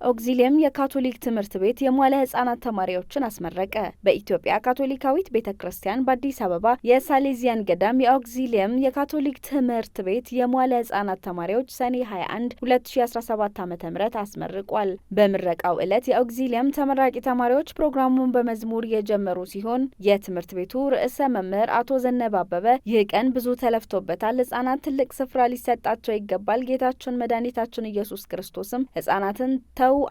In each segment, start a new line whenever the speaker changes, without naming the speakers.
ኦግዚሊየም የካቶሊክ ትምህርት ቤት የሟለ ህጻናት ተማሪዎችን አስመረቀ። በኢትዮጵያ ካቶሊካዊት ቤተክርስቲያን በአዲስ አበባ የሳሌዚያን ገዳም የኦግዚሊየም የካቶሊክ ትምህርት ቤት የሟለ ህጻናት ተማሪዎች ሰኔ 21 2017 ዓ.ም አስመርቋል። በምረቃው ዕለት የኦግዚሊየም ተመራቂ ተማሪዎች ፕሮግራሙን በመዝሙር የጀመሩ ሲሆን የትምህርት ቤቱ ርዕሰ መምህር አቶ ዘነበ አበበ ይህ ቀን ብዙ ተለፍቶበታል፣ ህጻናት ትልቅ ስፍራ ሊሰጣቸው ይገባል፣ ጌታችን መድኃኒታችን ኢየሱስ ክርስቶስም ህጻናትን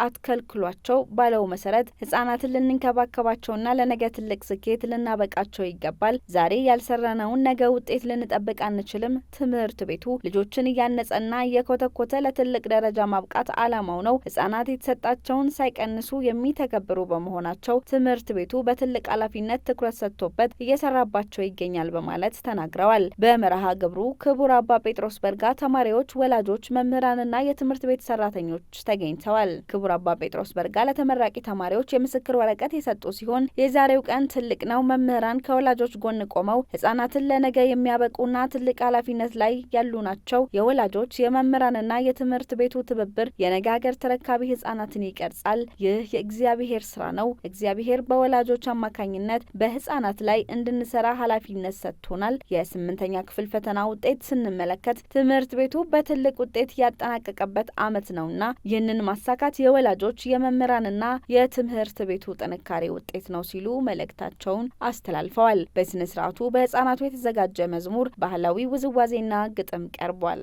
አትከልክሏቸው ባለው መሰረት ህጻናትን ልንንከባከባቸውና ለነገ ትልቅ ስኬት ልናበቃቸው ይገባል። ዛሬ ያልሰራነውን ነገ ውጤት ልንጠብቅ አንችልም። ትምህርት ቤቱ ልጆችን እያነጸና እየኮተኮተ ለትልቅ ደረጃ ማብቃት ዓላማው ነው። ህጻናት የተሰጣቸውን ሳይቀንሱ የሚተገብሩ በመሆናቸው ትምህርት ቤቱ በትልቅ ኃላፊነት ትኩረት ሰጥቶበት እየሰራባቸው ይገኛል በማለት ተናግረዋል። በመርሃ ግብሩ ክቡር አባ ጴጥሮስ በርጋ ተማሪዎች፣ ወላጆች፣ መምህራንና የትምህርት ቤት ሰራተኞች ተገኝተዋል። ክቡር አባ ጴጥሮስ በርጋ ለተመራቂ ተማሪዎች የምስክር ወረቀት የሰጡ ሲሆን የዛሬው ቀን ትልቅ ነው። መምህራን ከወላጆች ጎን ቆመው ህጻናትን ለነገ የሚያበቁና ትልቅ ኃላፊነት ላይ ያሉ ናቸው። የወላጆች የመምህራንና የትምህርት ቤቱ ትብብር የነገ ሀገር ተረካቢ ህጻናትን ይቀርጻል። ይህ የእግዚአብሔር ስራ ነው። እግዚአብሔር በወላጆች አማካኝነት በህጻናት ላይ እንድንሰራ ኃላፊነት ሰጥቶናል። የ8ኛ ክፍል ፈተና ውጤት ስንመለከት ትምህርት ቤቱ በትልቅ ውጤት ያጠናቀቀበት ዓመት ነውና ይህንን ማሳካት የወላጆች የመምህራንና የትምህርት ቤቱ ጥንካሬ ውጤት ነው ሲሉ መልእክታቸውን አስተላልፈዋል። በስነ ስርዓቱ በህጻናቱ የተዘጋጀ መዝሙር፣ ባህላዊ ውዝዋዜና ግጥም ቀርቧል።